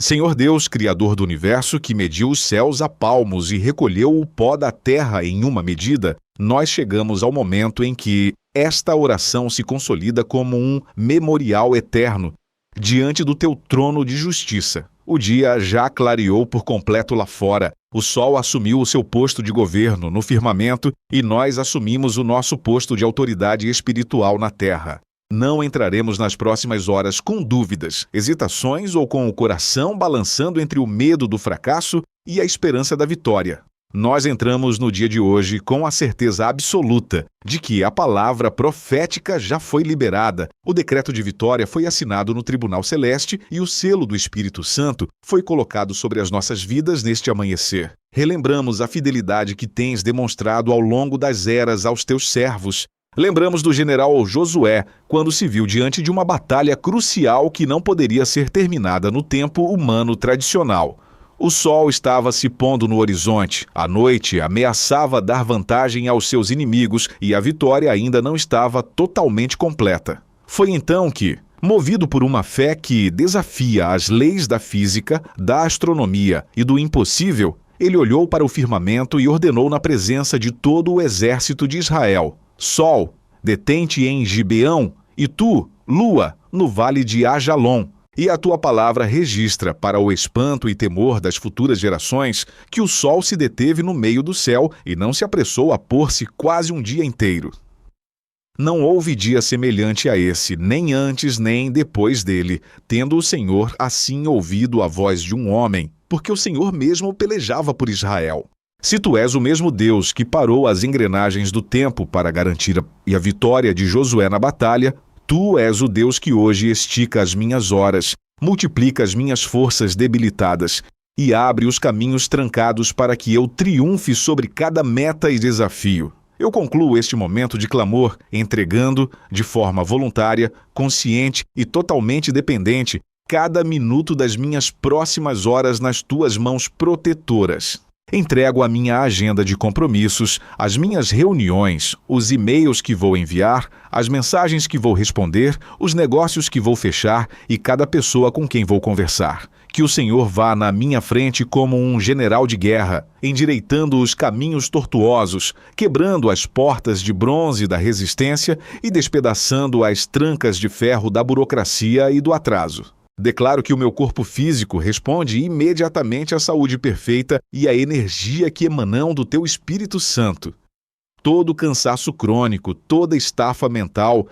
Senhor Deus, Criador do universo, que mediu os céus a palmos e recolheu o pó da terra em uma medida, nós chegamos ao momento em que esta oração se consolida como um memorial eterno diante do teu trono de justiça. O dia já clareou por completo lá fora. O sol assumiu o seu posto de governo no firmamento e nós assumimos o nosso posto de autoridade espiritual na terra. Não entraremos nas próximas horas com dúvidas, hesitações ou com o coração balançando entre o medo do fracasso e a esperança da vitória. Nós entramos no dia de hoje com a certeza absoluta de que a palavra profética já foi liberada, o decreto de vitória foi assinado no Tribunal Celeste e o selo do Espírito Santo foi colocado sobre as nossas vidas neste amanhecer. Relembramos a fidelidade que tens demonstrado ao longo das eras aos teus servos. Lembramos do general Josué, quando se viu diante de uma batalha crucial que não poderia ser terminada no tempo humano tradicional. O sol estava se pondo no horizonte, a noite ameaçava dar vantagem aos seus inimigos e a vitória ainda não estava totalmente completa. Foi então que, movido por uma fé que desafia as leis da física, da astronomia e do impossível, ele olhou para o firmamento e ordenou na presença de todo o exército de Israel: Sol, detente em Gibeão, e tu, Lua, no vale de Ajalon. E a tua palavra registra, para o espanto e temor das futuras gerações, que o sol se deteve no meio do céu e não se apressou a pôr-se quase um dia inteiro. Não houve dia semelhante a esse, nem antes nem depois dele, tendo o Senhor assim ouvido a voz de um homem, porque o Senhor mesmo pelejava por Israel. Se tu és o mesmo Deus que parou as engrenagens do tempo para garantir a vitória de Josué na batalha, tu és o Deus que hoje estica as minhas horas, multiplica as minhas forças debilitadas e abre os caminhos trancados para que eu triunfe sobre cada meta e desafio. Eu concluo este momento de clamor entregando, de forma voluntária, consciente e totalmente dependente, cada minuto das minhas próximas horas nas tuas mãos protetoras. Entrego a minha agenda de compromissos, as minhas reuniões, os e-mails que vou enviar, as mensagens que vou responder, os negócios que vou fechar e cada pessoa com quem vou conversar. Que o Senhor vá na minha frente como um general de guerra, endireitando os caminhos tortuosos, quebrando as portas de bronze da resistência e despedaçando as trancas de ferro da burocracia e do atraso. Declaro que o meu corpo físico responde imediatamente à saúde perfeita e à energia que emanam do teu Espírito Santo. Todo cansaço crônico, toda estafa mental,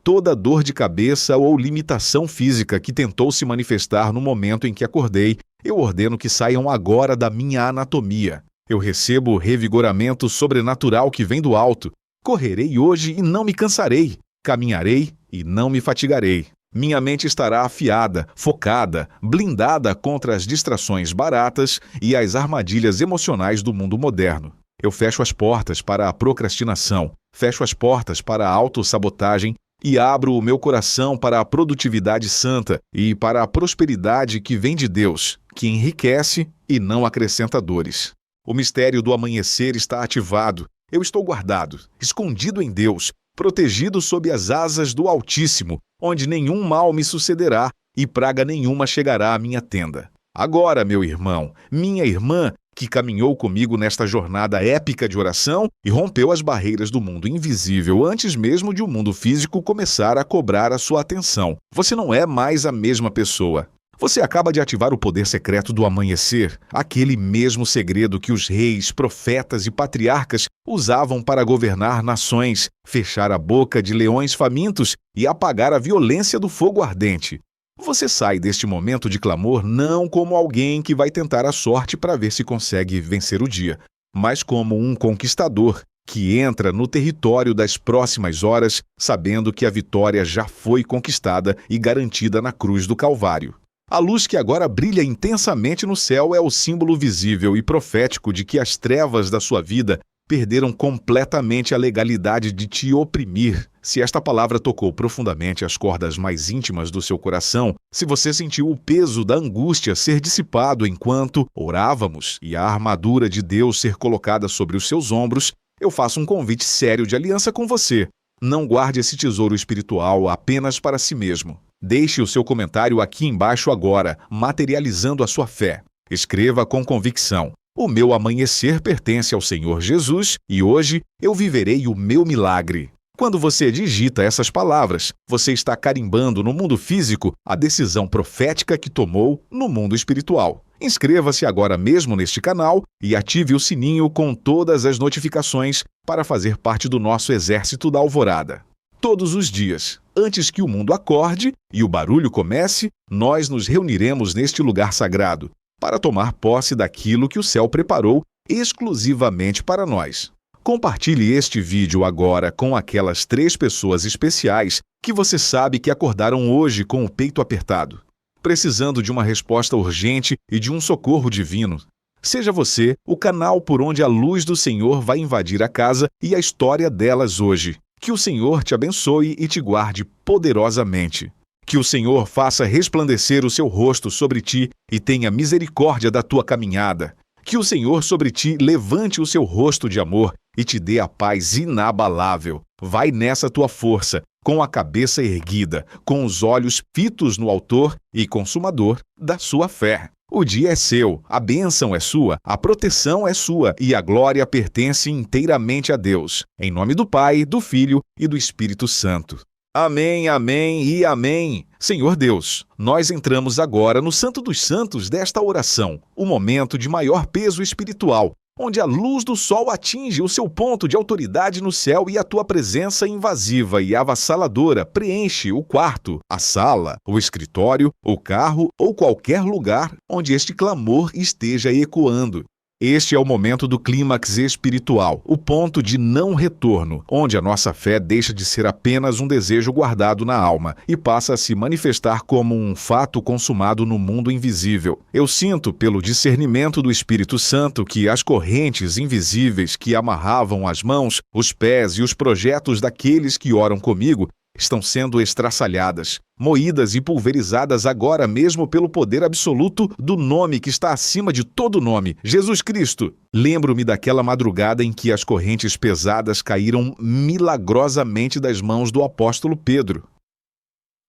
toda dor de cabeça ou limitação física que tentou se manifestar no momento em que acordei, eu ordeno que saiam agora da minha anatomia. Eu recebo o revigoramento sobrenatural que vem do alto. Correrei hoje e não me cansarei. Caminharei e não me fatigarei. Minha mente estará afiada, focada, blindada contra as distrações baratas e as armadilhas emocionais do mundo moderno. Eu fecho as portas para a procrastinação, fecho as portas para a autossabotagem e abro o meu coração para a produtividade santa e para a prosperidade que vem de Deus, que enriquece e não acrescenta dores. O mistério do amanhecer está ativado. Eu estou guardado, escondido em Deus, protegido sob as asas do Altíssimo, onde nenhum mal me sucederá e praga nenhuma chegará à minha tenda. Agora, meu irmão, minha irmã, que caminhou comigo nesta jornada épica de oração e rompeu as barreiras do mundo invisível antes mesmo de o mundo físico começar a cobrar a sua atenção. Você não é mais a mesma pessoa. Você acaba de ativar o poder secreto do amanhecer, aquele mesmo segredo que os reis, profetas e patriarcas usavam para governar nações, fechar a boca de leões famintos e apagar a violência do fogo ardente. Você sai deste momento de clamor não como alguém que vai tentar a sorte para ver se consegue vencer o dia, mas como um conquistador que entra no território das próximas horas sabendo que a vitória já foi conquistada e garantida na cruz do Calvário. A luz que agora brilha intensamente no céu é o símbolo visível e profético de que as trevas da sua vida perderam completamente a legalidade de te oprimir. Se esta palavra tocou profundamente as cordas mais íntimas do seu coração, se você sentiu o peso da angústia ser dissipado enquanto orávamos e a armadura de Deus ser colocada sobre os seus ombros, eu faço um convite sério de aliança com você. Não guarde esse tesouro espiritual apenas para si mesmo. Deixe o seu comentário aqui embaixo agora, materializando a sua fé. Escreva com convicção: o meu amanhecer pertence ao Senhor Jesus e hoje eu viverei o meu milagre. Quando você digita essas palavras, você está carimbando no mundo físico a decisão profética que tomou no mundo espiritual. Inscreva-se agora mesmo neste canal e ative o sininho com todas as notificações para fazer parte do nosso exército da alvorada. Todos os dias, antes que o mundo acorde e o barulho comece, nós nos reuniremos neste lugar sagrado para tomar posse daquilo que o céu preparou exclusivamente para nós. Compartilhe este vídeo agora com aquelas 3 pessoas especiais que você sabe que acordaram hoje com o peito apertado, precisando de uma resposta urgente e de um socorro divino. Seja você o canal por onde a luz do Senhor vai invadir a casa e a história delas hoje. Que o Senhor te abençoe e te guarde poderosamente. Que o Senhor faça resplandecer o seu rosto sobre ti e tenha misericórdia da tua caminhada. Que o Senhor sobre ti levante o seu rosto de amor e te dê a paz inabalável. Vai nessa tua força, com a cabeça erguida, com os olhos fitos no autor e consumador da sua fé. O dia é seu, a bênção é sua, a proteção é sua e a glória pertence inteiramente a Deus. Em nome do Pai, do Filho e do Espírito Santo. Amém, amém e amém. Senhor Deus, nós entramos agora no Santo dos Santos desta oração, o momento de maior peso espiritual, onde a luz do sol atinge o seu ponto de autoridade no céu e a tua presença invasiva e avassaladora preenche o quarto, a sala, o escritório, o carro ou qualquer lugar onde este clamor esteja ecoando. Este é o momento do clímax espiritual, o ponto de não retorno, onde a nossa fé deixa de ser apenas um desejo guardado na alma e passa a se manifestar como um fato consumado no mundo invisível. Eu sinto, pelo discernimento do Espírito Santo, que as correntes invisíveis que amarravam as mãos, os pés e os projetos daqueles que oram comigo estão sendo estraçalhadas, moídas e pulverizadas agora mesmo pelo poder absoluto do nome que está acima de todo nome, Jesus Cristo. Lembro-me daquela madrugada em que as correntes pesadas caíram milagrosamente das mãos do apóstolo Pedro.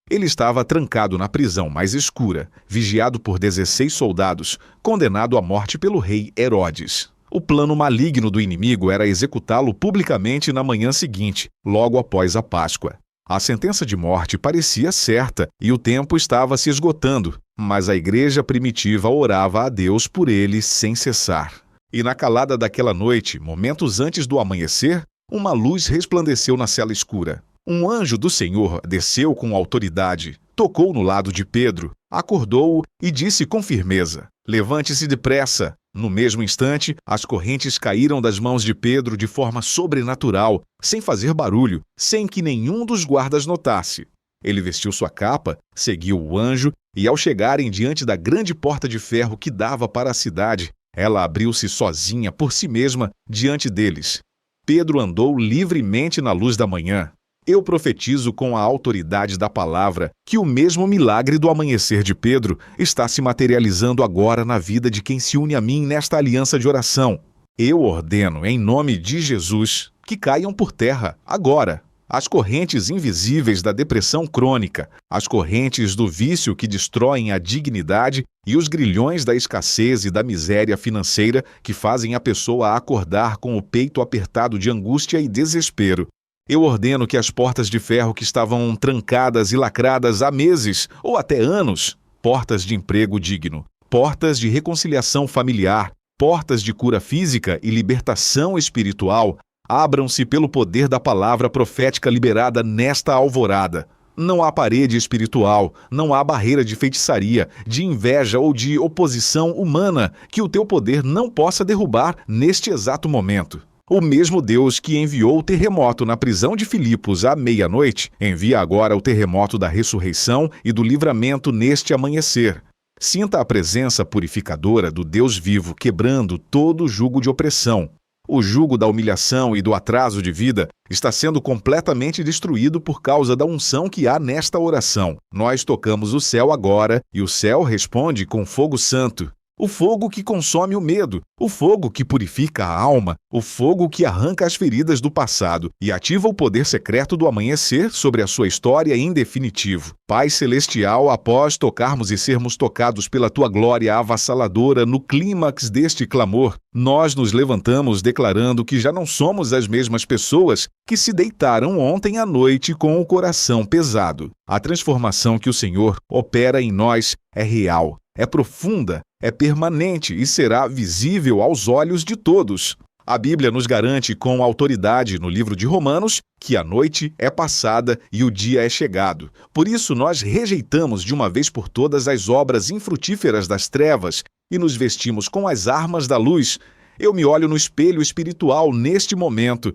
Ele estava trancado na prisão mais escura, vigiado por 16 soldados, condenado à morte pelo rei Herodes. O plano maligno do inimigo era executá-lo publicamente na manhã seguinte, logo após a Páscoa. A sentença de morte parecia certa e o tempo estava se esgotando, mas a igreja primitiva orava a Deus por ele sem cessar. E na calada daquela noite, momentos antes do amanhecer, uma luz resplandeceu na cela escura. Um anjo do Senhor desceu com autoridade, tocou no lado de Pedro, acordou-o e disse com firmeza: "Levante-se depressa." No mesmo instante, as correntes caíram das mãos de Pedro de forma sobrenatural, sem fazer barulho, sem que nenhum dos guardas notasse. Ele vestiu sua capa, seguiu o anjo, e ao chegarem diante da grande porta de ferro que dava para a cidade, ela abriu-se sozinha por si mesma diante deles. Pedro andou livremente na luz da manhã. Eu profetizo com a autoridade da palavra que o mesmo milagre do amanhecer de Pedro está se materializando agora na vida de quem se une a mim nesta aliança de oração. Eu ordeno, em nome de Jesus, que caiam por terra, agora, as correntes invisíveis da depressão crônica, as correntes do vício que destroem a dignidade e os grilhões da escassez e da miséria financeira que fazem a pessoa acordar com o peito apertado de angústia e desespero. Eu ordeno que as portas de ferro que estavam trancadas e lacradas há meses ou até anos, portas de emprego digno, portas de reconciliação familiar, portas de cura física e libertação espiritual, abram-se pelo poder da palavra profética liberada nesta alvorada. Não há parede espiritual, não há barreira de feitiçaria, de inveja ou de oposição humana que o teu poder não possa derrubar neste exato momento. O mesmo Deus que enviou o terremoto na prisão de Filipos à meia-noite, envia agora o terremoto da ressurreição e do livramento neste amanhecer. Sinta a presença purificadora do Deus vivo quebrando todo o jugo de opressão. O jugo da humilhação e do atraso de vida está sendo completamente destruído por causa da unção que há nesta oração. Nós tocamos o céu agora e o céu responde com fogo santo. o fogo que consome o medo, o fogo que purifica a alma, o fogo que arranca as feridas do passado e ativa o poder secreto do amanhecer sobre a sua história em definitivo. Pai Celestial, após tocarmos e sermos tocados pela Tua glória avassaladora no clímax deste clamor, nós nos levantamos declarando que já não somos as mesmas pessoas que se deitaram ontem à noite com o coração pesado. A transformação que o Senhor opera em nós é real, é profunda, é permanente e será visível aos olhos de todos. A Bíblia nos garante com autoridade no livro de Romanos que a noite é passada e o dia é chegado. Por isso nós rejeitamos de uma vez por todas as obras infrutíferas das trevas e nos vestimos com as armas da luz. Eu me olho no espelho espiritual neste momento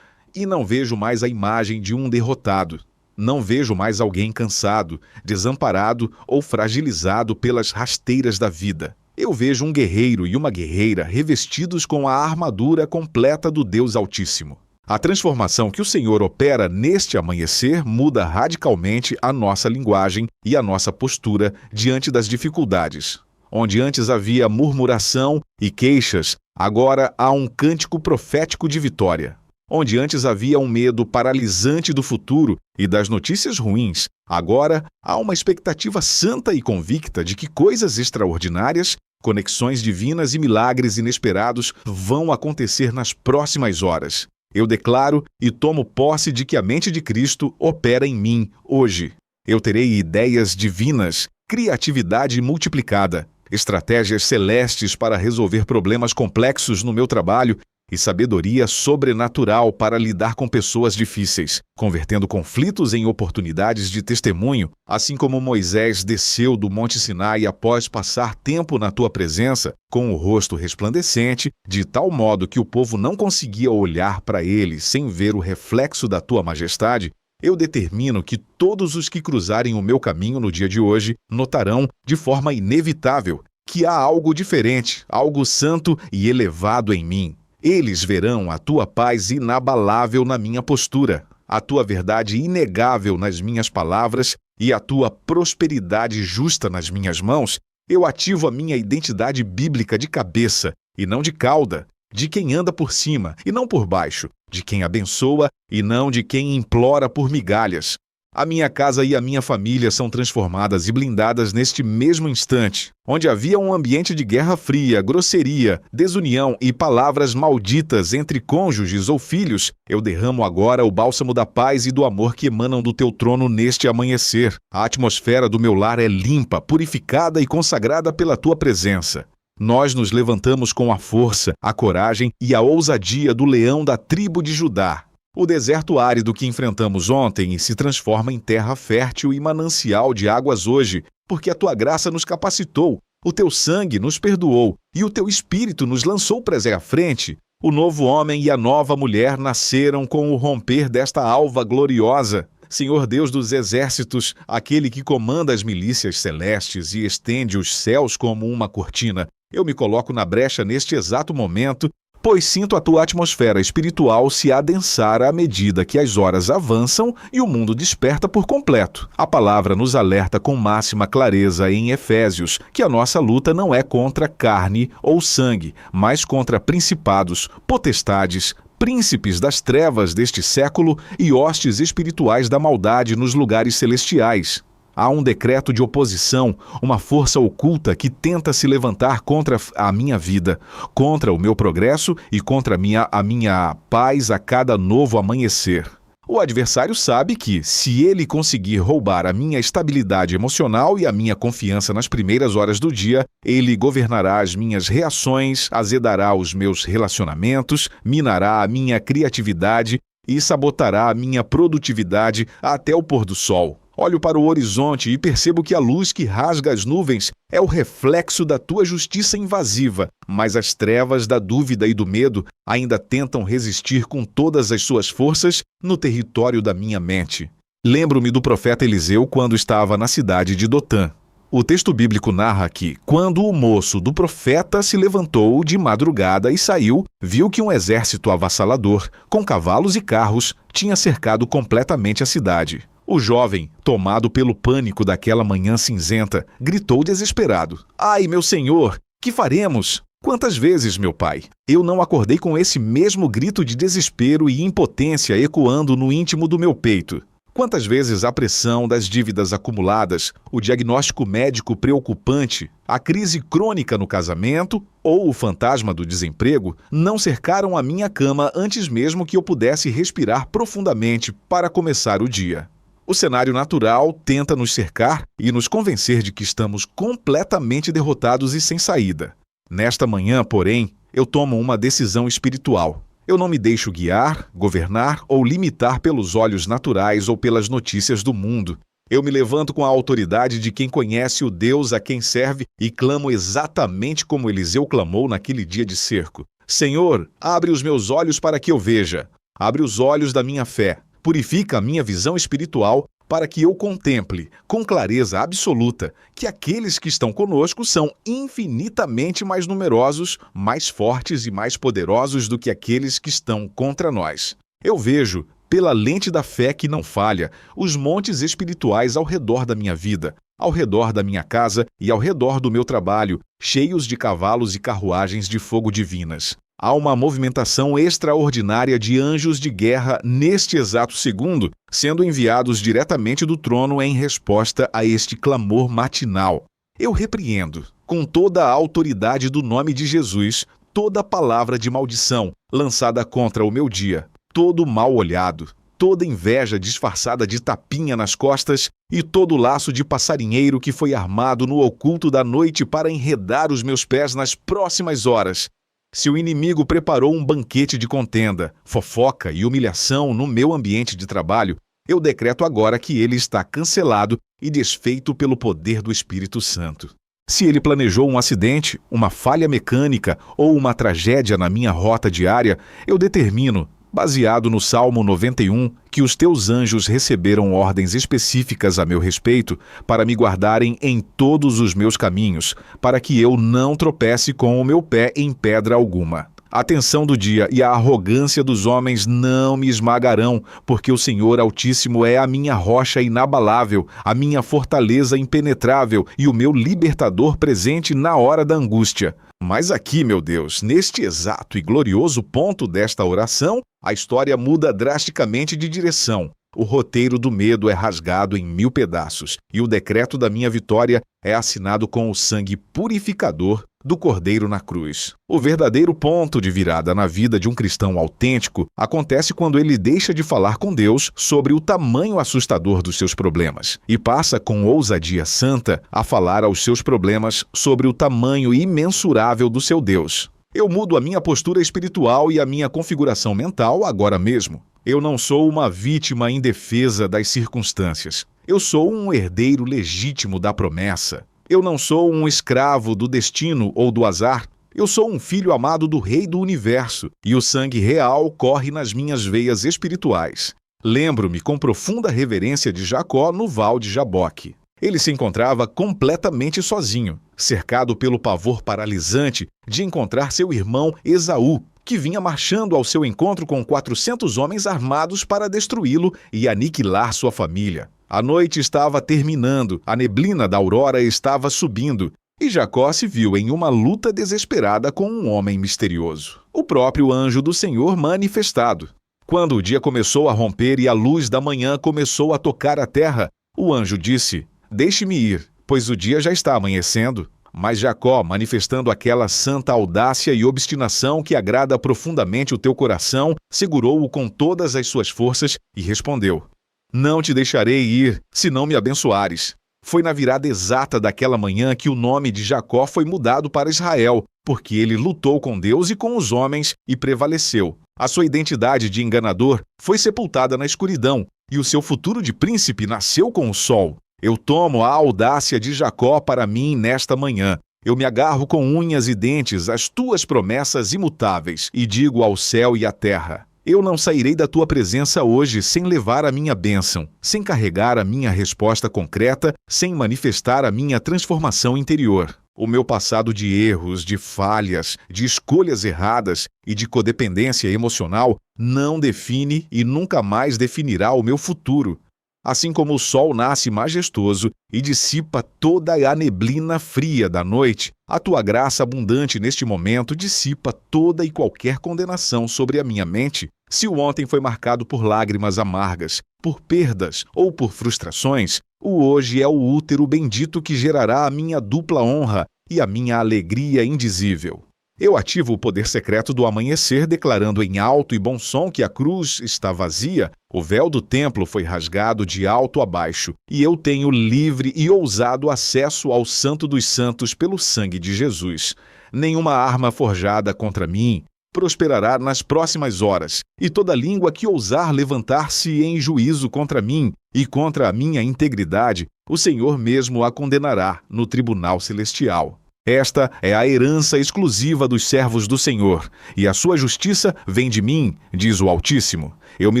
e não vejo mais a imagem de um derrotado. Não vejo mais alguém cansado, desamparado ou fragilizado pelas rasteiras da vida. Eu vejo um guerreiro e uma guerreira revestidos com a armadura completa do Deus Altíssimo. A transformação que o Senhor opera neste amanhecer muda radicalmente a nossa linguagem e a nossa postura diante das dificuldades. Onde antes havia murmuração e queixas, agora há um cântico profético de vitória. Onde antes havia um medo paralisante do futuro e das notícias ruins, agora há uma expectativa santa e convicta de que coisas extraordinárias, conexões divinas e milagres inesperados vão acontecer nas próximas horas. Eu declaro e tomo posse de que a mente de Cristo opera em mim hoje. Eu terei ideias divinas, criatividade multiplicada, estratégias celestes para resolver problemas complexos no meu trabalho e sabedoria sobrenatural para lidar com pessoas difíceis, convertendo conflitos em oportunidades de testemunho, assim como Moisés desceu do Monte Sinai após passar tempo na tua presença, com o rosto resplandecente, de tal modo que o povo não conseguia olhar para ele sem ver o reflexo da tua majestade. Eu determino que todos os que cruzarem o meu caminho no dia de hoje notarão, de forma inevitável, que há algo diferente, algo santo e elevado em mim. Eles verão a tua paz inabalável na minha postura, a tua verdade inegável nas minhas palavras e a tua prosperidade justa nas minhas mãos. Eu ativo a minha identidade bíblica de cabeça e não de cauda, de quem anda por cima e não por baixo, de quem abençoa e não de quem implora por migalhas. A minha casa e a minha família são transformadas e blindadas neste mesmo instante. Onde havia um ambiente de guerra fria, grosseria, desunião e palavras malditas entre cônjuges ou filhos, eu derramo agora o bálsamo da paz e do amor que emanam do teu trono neste amanhecer. A atmosfera do meu lar é limpa, purificada e consagrada pela tua presença. Nós nos levantamos com a força, a coragem e a ousadia do leão da tribo de Judá. O deserto árido que enfrentamos ontem se transforma em terra fértil e manancial de águas hoje, porque a tua graça nos capacitou, o teu sangue nos perdoou e o teu espírito nos lançou à frente. O novo homem e a nova mulher nasceram com o romper desta alva gloriosa. Senhor Deus dos exércitos, aquele que comanda as milícias celestes e estende os céus como uma cortina, eu me coloco na brecha neste exato momento, pois sinto a tua atmosfera espiritual se adensar à medida que as horas avançam e o mundo desperta por completo. A palavra nos alerta com máxima clareza em Efésios que a nossa luta não é contra carne ou sangue, mas contra principados, potestades, príncipes das trevas deste século e hostes espirituais da maldade nos lugares celestiais. Há um decreto de oposição, uma força oculta que tenta se levantar contra a minha vida, contra o meu progresso e contra a minha paz a cada novo amanhecer. O adversário sabe que, se ele conseguir roubar a minha estabilidade emocional e a minha confiança nas primeiras horas do dia, ele governará as minhas reações, azedará os meus relacionamentos, minará a minha criatividade e sabotará a minha produtividade até o pôr do sol. Olho para o horizonte e percebo que a luz que rasga as nuvens é o reflexo da tua justiça invasiva, mas as trevas da dúvida e do medo ainda tentam resistir com todas as suas forças no território da minha mente. Lembro-me do profeta Eliseu quando estava na cidade de Dotã. O texto bíblico narra que, quando o moço do profeta se levantou de madrugada e saiu, viu que um exército avassalador, com cavalos e carros, tinha cercado completamente a cidade. O jovem, tomado pelo pânico daquela manhã cinzenta, gritou desesperado: "Ai, meu senhor, Que faremos? Quantas vezes, meu pai, eu não acordei com esse mesmo grito de desespero e impotência ecoando no íntimo do meu peito? Quantas vezes a pressão das dívidas acumuladas, o diagnóstico médico preocupante, a crise crônica no casamento ou o fantasma do desemprego não cercaram a minha cama antes mesmo que eu pudesse respirar profundamente para começar o dia? O cenário natural tenta nos cercar e nos convencer de que estamos completamente derrotados e sem saída. Nesta manhã, porém, eu tomo uma decisão espiritual. Eu não me deixo guiar, governar ou limitar pelos olhos naturais ou pelas notícias do mundo. Eu me levanto com a autoridade de quem conhece o Deus a quem serve e clamo exatamente como Eliseu clamou naquele dia de cerco. Senhor, abre os meus olhos para que eu veja. Abre os olhos da minha fé. Purifica a minha visão espiritual para que eu contemple, com clareza absoluta, que aqueles que estão conosco são infinitamente mais numerosos, mais fortes e mais poderosos do que aqueles que estão contra nós. Eu vejo, pela lente da fé que não falha, os montes espirituais ao redor da minha vida, ao redor da minha casa e ao redor do meu trabalho, cheios de cavalos e carruagens de fogo divinas. Há uma movimentação extraordinária de anjos de guerra neste exato segundo, sendo enviados diretamente do trono em resposta a este clamor matinal. Eu repreendo, com toda a autoridade do nome de Jesus, toda palavra de maldição lançada contra o meu dia, todo mal olhado, toda inveja disfarçada de tapinha nas costas e todo laço de passarinheiro que foi armado no oculto da noite para enredar os meus pés nas próximas horas. Se o inimigo preparou um banquete de contenda, fofoca e humilhação no meu ambiente de trabalho, eu decreto agora que ele está cancelado e desfeito pelo poder do Espírito Santo. Se ele planejou um acidente, uma falha mecânica ou uma tragédia na minha rota diária, eu determino, baseado no Salmo 91, que os teus anjos receberam ordens específicas a meu respeito para me guardarem em todos os meus caminhos, para que eu não tropece com o meu pé em pedra alguma. A tensão do dia e a arrogância dos homens não me esmagarão, porque o Senhor Altíssimo é a minha rocha inabalável, a minha fortaleza impenetrável e o meu libertador presente na hora da angústia. Mas aqui, meu Deus, neste exato e glorioso ponto desta oração, a história muda drasticamente de direção. O roteiro do medo é rasgado em 1000 pedaços e o decreto da minha vitória é assinado com o sangue purificador do Cordeiro na cruz. O verdadeiro ponto de virada na vida de um cristão autêntico acontece quando ele deixa de falar com Deus sobre o tamanho assustador dos seus problemas e passa com ousadia santa a falar aos seus problemas sobre o tamanho imensurável do seu Deus. Eu mudo a minha postura espiritual e a minha configuração mental agora mesmo. Eu não sou uma vítima indefesa das circunstâncias. Eu sou um herdeiro legítimo da promessa. Eu não sou um escravo do destino ou do azar. Eu sou um filho amado do Rei do Universo e o sangue real corre nas minhas veias espirituais. Lembro-me com profunda reverência de Jacó no Val de Jaboque. Ele se encontrava completamente sozinho, cercado pelo pavor paralisante de encontrar seu irmão Esaú, que vinha marchando ao seu encontro com 400 homens armados para destruí-lo e aniquilar sua família. A noite estava terminando, a neblina da aurora estava subindo, e Jacó se viu em uma luta desesperada com um homem misterioso, o próprio anjo do Senhor manifestado. Quando o dia começou a romper e a luz da manhã começou a tocar a terra, o anjo disse: "Deixe-me ir, pois o dia já está amanhecendo." Mas Jacó, manifestando aquela santa audácia e obstinação que agrada profundamente o teu coração, segurou-o com todas as suas forças e respondeu: "Não te deixarei ir, se não me abençoares." Foi na virada exata daquela manhã que o nome de Jacó foi mudado para Israel, porque ele lutou com Deus e com os homens e prevaleceu. A sua identidade de enganador foi sepultada na escuridão, e o seu futuro de príncipe nasceu com o sol. Eu tomo a audácia de Jacó para mim nesta manhã. Eu me agarro com unhas e dentes às tuas promessas imutáveis e digo ao céu e à terra: eu não sairei da tua presença hoje sem levar a minha bênção, sem carregar a minha resposta concreta, sem manifestar a minha transformação interior. O meu passado de erros, de falhas, de escolhas erradas e de codependência emocional não define e nunca mais definirá o meu futuro. Assim como o sol nasce majestoso e dissipa toda a neblina fria da noite, a tua graça abundante neste momento dissipa toda e qualquer condenação sobre a minha mente. Se o ontem foi marcado por lágrimas amargas, por perdas ou por frustrações, o hoje é o útero bendito que gerará a minha dupla honra e a minha alegria indizível. Eu ativo o poder secreto do amanhecer, declarando em alto e bom som que a cruz está vazia, o véu do templo foi rasgado de alto a baixo, e eu tenho livre e ousado acesso ao Santo dos Santos pelo sangue de Jesus. Nenhuma arma forjada contra mim prosperará nas próximas horas, e toda língua que ousar levantar-se em juízo contra mim e contra a minha integridade, o Senhor mesmo a condenará no tribunal celestial. Esta é a herança exclusiva dos servos do Senhor, e a sua justiça vem de mim, diz o Altíssimo. Eu me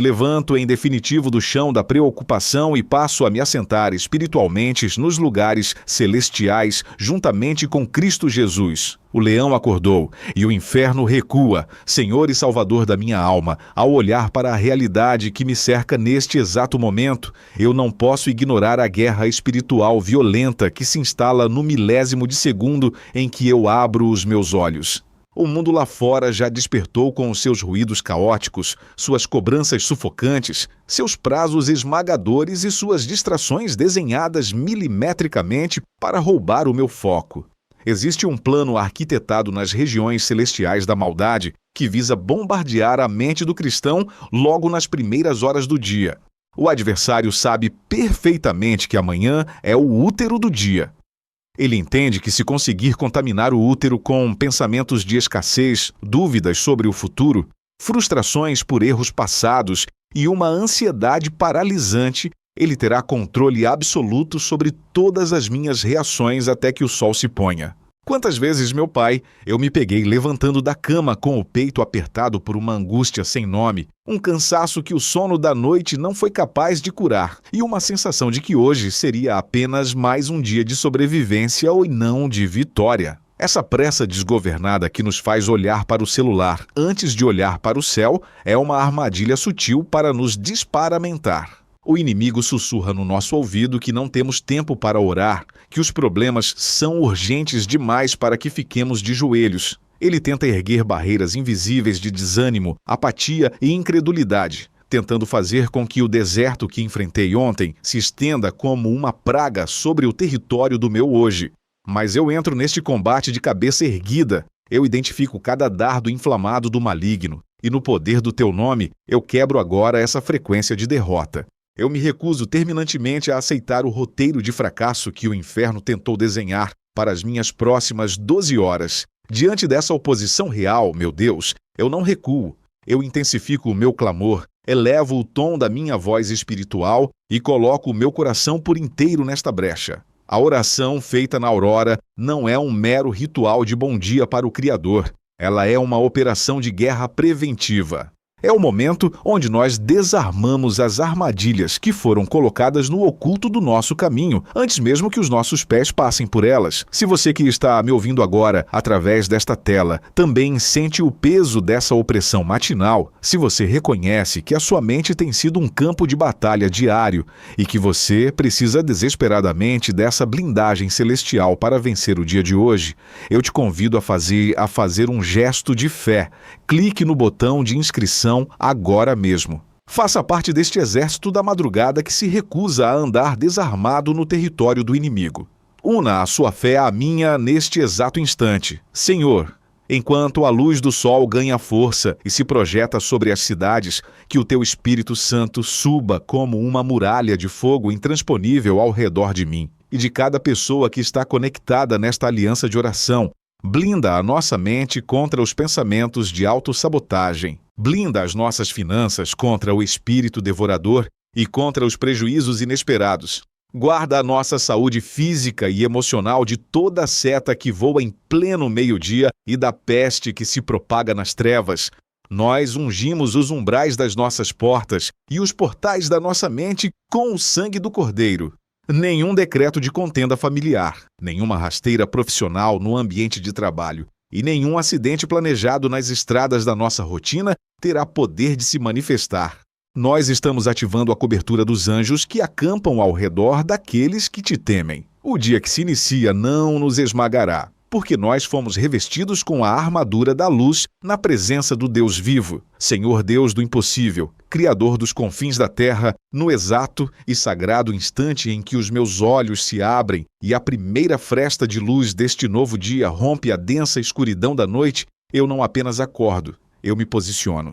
levanto em definitivo do chão da preocupação e passo a me assentar espiritualmente nos lugares celestiais juntamente com Cristo Jesus. O leão acordou e o inferno recua, Senhor e Salvador da minha alma, ao olhar para a realidade que me cerca neste exato momento. Eu não posso ignorar a guerra espiritual violenta que se instala no milésimo de segundo em que eu abro os meus olhos. O mundo lá fora já despertou com os seus ruídos caóticos, suas cobranças sufocantes, seus prazos esmagadores e suas distrações desenhadas milimetricamente para roubar o meu foco. Existe um plano arquitetado nas regiões celestiais da maldade que visa bombardear a mente do cristão logo nas primeiras horas do dia. O adversário sabe perfeitamente que amanhã é o útero do dia. Ele entende que se conseguir contaminar o útero com pensamentos de escassez, dúvidas sobre o futuro, frustrações por erros passados e uma ansiedade paralisante, ele terá controle absoluto sobre todas as minhas reações até que o sol se ponha. Quantas vezes, meu pai, eu me peguei levantando da cama com o peito apertado por uma angústia sem nome, um cansaço que o sono da noite não foi capaz de curar e uma sensação de que hoje seria apenas mais um dia de sobrevivência ou não de vitória. Essa pressa desgovernada que nos faz olhar para o celular antes de olhar para o céu é uma armadilha sutil para nos desparamentar. O inimigo sussurra no nosso ouvido que não temos tempo para orar, que os problemas são urgentes demais para que fiquemos de joelhos. Ele tenta erguer barreiras invisíveis de desânimo, apatia e incredulidade, tentando fazer com que o deserto que enfrentei ontem se estenda como uma praga sobre o território do meu hoje. Mas eu entro neste combate de cabeça erguida. Eu identifico cada dardo inflamado do maligno, e no poder do teu nome, eu quebro agora essa frequência de derrota. Eu me recuso terminantemente a aceitar o roteiro de fracasso que o inferno tentou desenhar para as minhas próximas 12 horas. Diante dessa oposição real, meu Deus, eu não recuo. Eu intensifico o meu clamor, elevo o tom da minha voz espiritual e coloco o meu coração por inteiro nesta brecha. A oração feita na aurora não é um mero ritual de bom dia para o Criador. Ela é uma operação de guerra preventiva. É o momento onde nós desarmamos as armadilhas que foram colocadas no oculto do nosso caminho, antes mesmo que os nossos pés passem por elas. Se você que está me ouvindo agora, através desta tela, também sente o peso dessa opressão matinal, se você reconhece que a sua mente tem sido um campo de batalha diário e que você precisa desesperadamente dessa blindagem celestial para vencer o dia de hoje, eu te convido a fazer um gesto de fé. Clique no botão de inscrição agora mesmo. Faça parte deste exército da madrugada que se recusa a andar desarmado no território do inimigo. Una a sua fé à minha neste exato instante. Senhor, enquanto a luz do sol ganha força e se projeta sobre as cidades, que o teu Espírito Santo suba como uma muralha de fogo intransponível ao redor de mim e de cada pessoa que está conectada nesta aliança de oração. Blinda a nossa mente contra os pensamentos de autossabotagem. Blinda as nossas finanças contra o espírito devorador e contra os prejuízos inesperados. Guarda a nossa saúde física e emocional de toda a seta que voa em pleno meio-dia e da peste que se propaga nas trevas. Nós ungimos os umbrais das nossas portas e os portais da nossa mente com o sangue do Cordeiro. Nenhum decreto de contenda familiar, nenhuma rasteira profissional no ambiente de trabalho e nenhum acidente planejado nas estradas da nossa rotina terá poder de se manifestar. Nós estamos ativando a cobertura dos anjos que acampam ao redor daqueles que te temem. O dia que se inicia não nos esmagará, porque nós fomos revestidos com a armadura da luz na presença do Deus vivo, Senhor Deus do impossível, Criador dos confins da terra, no exato e sagrado instante em que os meus olhos se abrem e a primeira fresta de luz deste novo dia rompe a densa escuridão da noite, eu não apenas acordo, eu me posiciono.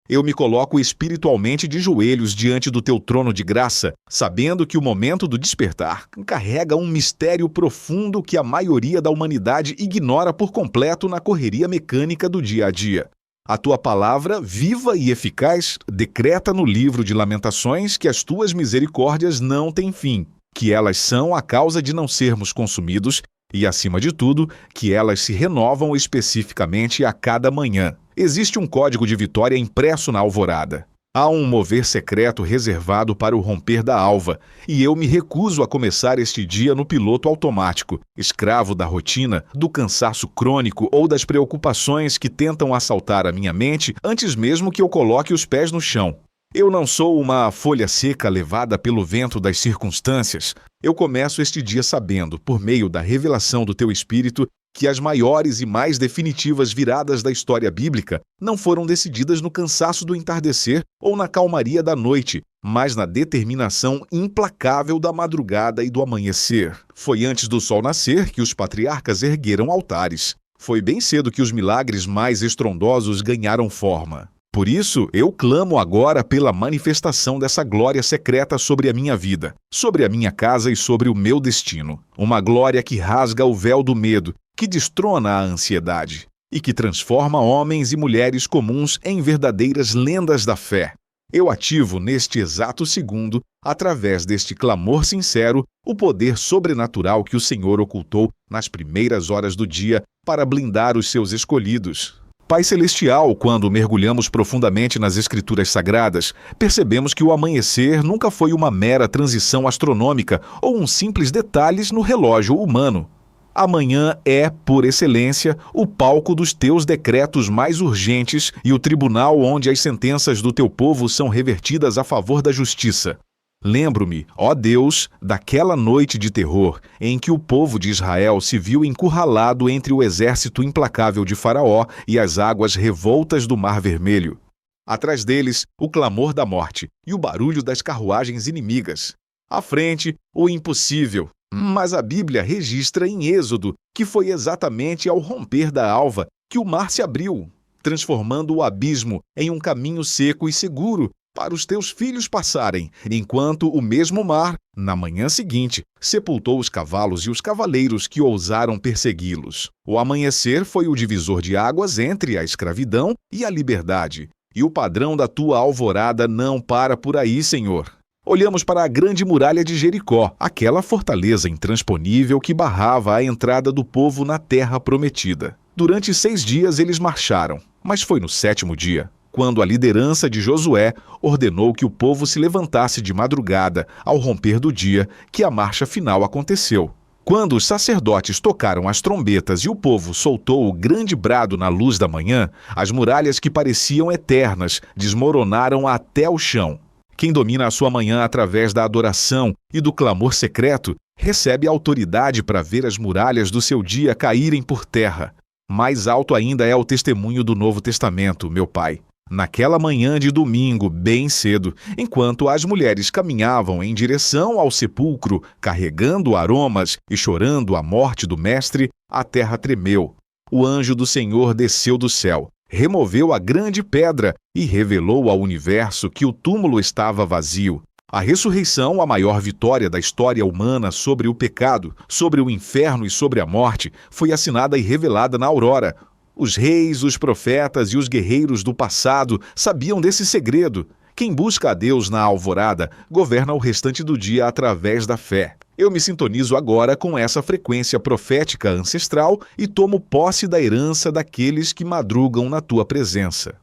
Eu me coloco espiritualmente de joelhos diante do teu trono de graça, sabendo que o momento do despertar carrega um mistério profundo que a maioria da humanidade ignora por completo na correria mecânica do dia a dia. A tua palavra, viva e eficaz, decreta no livro de Lamentações que as tuas misericórdias não têm fim, que elas são a causa de não sermos consumidos e, acima de tudo, que elas se renovam especificamente a cada manhã. Existe um código de vitória impresso na alvorada. Há um mover secreto reservado para o romper da alva, e eu me recuso a começar este dia no piloto automático, escravo da rotina, do cansaço crônico ou das preocupações que tentam assaltar a minha mente antes mesmo que eu coloque os pés no chão. Eu não sou uma folha seca levada pelo vento das circunstâncias. Eu começo este dia sabendo, por meio da revelação do teu Espírito, que as maiores e mais definitivas viradas da história bíblica não foram decididas no cansaço do entardecer ou na calmaria da noite, mas na determinação implacável da madrugada e do amanhecer. Foi antes do sol nascer que os patriarcas ergueram altares. Foi bem cedo que os milagres mais estrondosos ganharam forma. Por isso, eu clamo agora pela manifestação dessa glória secreta sobre a minha vida, sobre a minha casa e sobre o meu destino. Uma glória que rasga o véu do medo, que destrona a ansiedade e que transforma homens e mulheres comuns em verdadeiras lendas da fé. Eu ativo neste exato segundo, através deste clamor sincero, o poder sobrenatural que o Senhor ocultou nas primeiras horas do dia para blindar os seus escolhidos. Pai Celestial, quando mergulhamos profundamente nas Escrituras Sagradas, percebemos que o amanhecer nunca foi uma mera transição astronômica ou um simples detalhe no relógio humano. Amanhã é, por excelência, o palco dos teus decretos mais urgentes e o tribunal onde as sentenças do teu povo são revertidas a favor da justiça. Lembro-me, ó Deus, daquela noite de terror em que o povo de Israel se viu encurralado entre o exército implacável de Faraó e as águas revoltas do Mar Vermelho. Atrás deles, o clamor da morte e o barulho das carruagens inimigas. À frente, o impossível. Mas a Bíblia registra em Êxodo que foi exatamente ao romper da alva que o mar se abriu, transformando o abismo em um caminho seco e seguro para os teus filhos passarem, enquanto o mesmo mar, na manhã seguinte, sepultou os cavalos e os cavaleiros que ousaram persegui-los. O amanhecer foi o divisor de águas entre a escravidão e a liberdade, e o padrão da tua alvorada não para por aí, Senhor. Olhamos para a grande muralha de Jericó, aquela fortaleza intransponível que barrava a entrada do povo na terra prometida. Durante 6 dias eles marcharam, mas foi no 7º dia, quando a liderança de Josué ordenou que o povo se levantasse de madrugada, ao romper do dia, que a marcha final aconteceu. Quando os sacerdotes tocaram as trombetas e o povo soltou o grande brado na luz da manhã, as muralhas que pareciam eternas desmoronaram até o chão. Quem domina a sua manhã através da adoração e do clamor secreto, recebe autoridade para ver as muralhas do seu dia caírem por terra. Mais alto ainda é o testemunho do Novo Testamento, meu Pai. Naquela manhã de domingo, bem cedo, enquanto as mulheres caminhavam em direção ao sepulcro, carregando aromas e chorando a morte do Mestre, a terra tremeu. O anjo do Senhor desceu do céu, removeu a grande pedra e revelou ao universo que o túmulo estava vazio. A ressurreição, a maior vitória da história humana sobre o pecado, sobre o inferno e sobre a morte, foi assinada e revelada na aurora. Os reis, os profetas e os guerreiros do passado sabiam desse segredo. Quem busca a Deus na alvorada governa o restante do dia através da fé. Eu me sintonizo agora com essa frequência profética ancestral e tomo posse da herança daqueles que madrugam na tua presença.